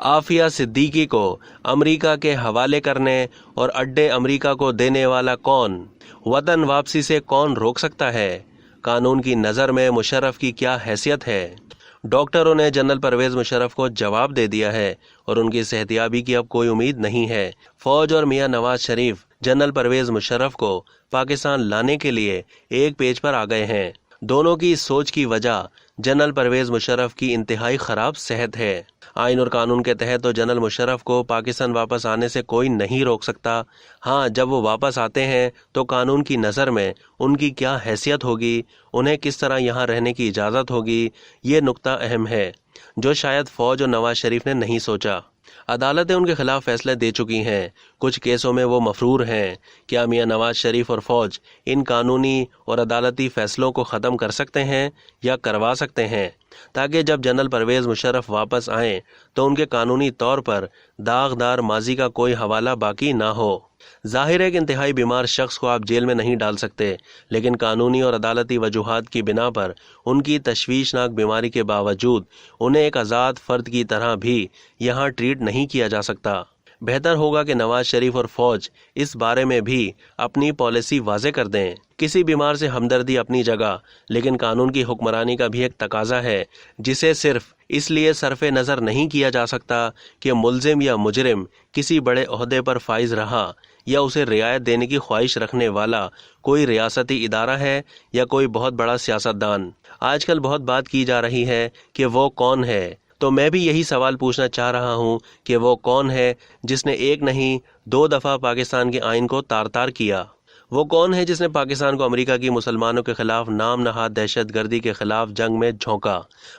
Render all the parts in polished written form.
आफिया सिद्दीकी को अमेरिका के हवाले करने और अड्डे अमेरिका को देने वाला कौन? वतन वापसी से कौन रोक सकता है? कानून की नज़र में मुशर्रफ की क्या हैसियत है? डॉक्टरों ने जनरल परवेज मुशर्रफ को जवाब दे दिया है और उनकी सेहतियाबी की अब कोई उम्मीद नहीं है। फौज और मियां नवाज शरीफ जनरल परवेज मुशर्रफ को पाकिस्तान लाने के लिए एक पेज पर आ गए हैं। दोनों की इस सोच की वजह जनरल परवेज मुशर्रफ की इंतहाई खराब सेहत है। आइन और कानून के तहत तो जनरल मुशर्रफ को पाकिस्तान वापस आने से कोई नहीं रोक सकता। हाँ, जब वो वापस आते हैं तो कानून की नज़र में उनकी क्या हैसियत होगी, उन्हें किस तरह यहाँ रहने की इजाज़त होगी, ये नुक्ता अहम है जो शायद फ़ौज और नवाज शरीफ ने नहीं सोचा। अदालतें उनके खिलाफ फैसले दे चुकी हैं। कुछ केसों में वो मफरूर हैं। क्या मियां नवाज शरीफ और फौज इन कानूनी और अदालती फैसलों को ख़त्म कर सकते हैं या करवा सकते हैं, ताकि जब जनरल परवेज मुशर्रफ वापस आएं तो उनके कानूनी तौर पर दागदार माजी का कोई हवाला बाकी ना हो। जाहिर है कि इंतहाई बीमार शख्स को आप जेल में नहीं डाल सकते, लेकिन कानूनी और अदालती वजूहात की बिना पर उनकी तशवीशनाक बीमारी के बावजूद उन्हें एक आज़ाद फ़र्द की तरह भी यहाँ ट्रीट नहीं किया जा सकता। बेहतर होगा कि नवाज शरीफ और फौज इस बारे में भी अपनी पॉलिसी वाज़े कर दें। किसी बीमार से हमदर्दी अपनी जगह, लेकिन कानून की हुक्मरानी का भी एक तकाजा है जिसे सिर्फ इसलिए सरफे नज़र नहीं किया जा सकता कि मुल्जिम या मुजरिम किसी बड़े ओहदे पर फाइज रहा या उसे रियायत देने की ख्वाहिश रखने वाला कोई रियासती इदारा है या कोई बहुत बड़ा सियासतदान। आजकल बहुत बात की जा रही है कि वो कौन है, तो मैं भी यही सवाल पूछना चाह रहा हूँ कि वो कौन है जिसने एक नहीं 2 दफ़ा पाकिस्तान के आइन को तार तार किया? वो कौन है जिसने पाकिस्तान को अमेरिका की मुसलमानों के खिलाफ नाम नहाद दहशतगर्दी के खिलाफ जंग में झोंका?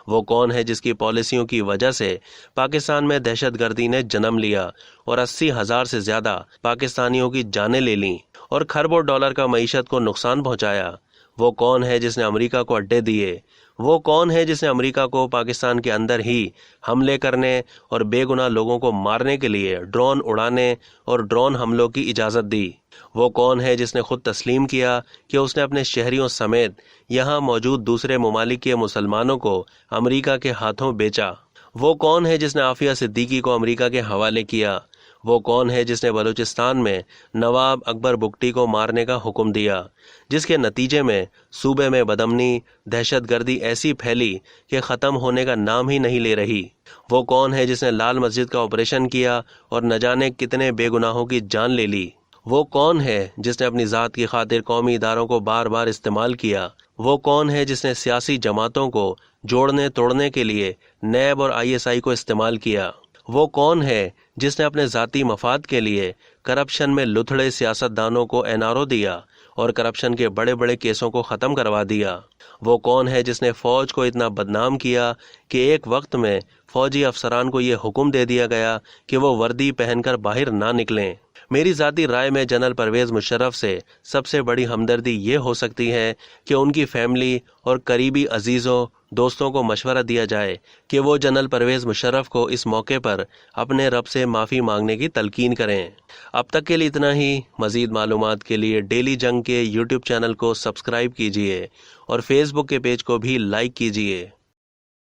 वो कौन है जिसकी पॉलिसियों की वजह से पाकिस्तान में दहशतगर्दी ने जन्म लिया और 80,000 से ज़्यादा पाकिस्तानियों की जानें ले लीं और खरबों डॉलर का मईशत को नुकसान पहुँचाया? वो कौन है जिसने अमेरिका को अड्डे दिए? वो कौन है जिसने अमेरिका को पाकिस्तान के अंदर ही हमले करने और बेगुनाह लोगों को मारने के लिए ड्रोन उड़ाने और ड्रोन हमलों की इजाज़त दी? वो कौन है जिसने खुद तस्लीम किया कि उसने अपने शहरियों समेत यहाँ मौजूद दूसरे ममालिक के मुसलमानों को अमेरिका के हाथों बेचा? वो कौन है जिसने आफिया सिद्दीकी को अमेरिका के हवाले किया? वो कौन है जिसने बलूचिस्तान में नवाब अकबर बुगटी को मारने का हुक्म दिया, जिसके नतीजे में सूबे में बदअमनी दहशतगर्दी ऐसी फैली कि ख़त्म होने का नाम ही नहीं ले रही? वो कौन है जिसने लाल मस्जिद का ऑपरेशन किया और न जाने कितने बेगुनाहों की जान ले ली? वो कौन है जिसने अपनी ज़ात की खातिर कौमी इदारों को बार बार इस्तेमाल किया? वो कौन है जिसने सियासी जमातों को जोड़ने तोड़ने के लिए नैब और ISI को इस्तेमाल किया? वो कौन है जिसने अपने ज़ाती मफाद के लिए करप्शन में लुथड़े सियासतदानों को NRO दिया और करप्शन के बड़े बड़े केसों को ख़त्म करवा दिया? वो कौन है जिसने फ़ौज को इतना बदनाम किया कि एक वक्त में फ़ौजी अफसरान को ये हुक्म दे दिया गया कि वो वर्दी पहनकर बाहर ना निकलें? मेरी ज़ाती राय में जनरल परवेज़ मुशर्रफ से सबसे बड़ी हमदर्दी ये हो सकती है कि उनकी फैमिली और करीबी अजीज़ों दोस्तों को मशवरा दिया जाए कि वो जनरल परवेज़ मुशर्रफ को इस मौके पर अपने रब से माफ़ी मांगने की तलकीन करें। अब तक के लिए इतना ही। मज़ीद मालूमात के लिए डेली जंग के YouTube चैनल को सब्सक्राइब कीजिए और फेसबुक के पेज को भी लाइक कीजिए।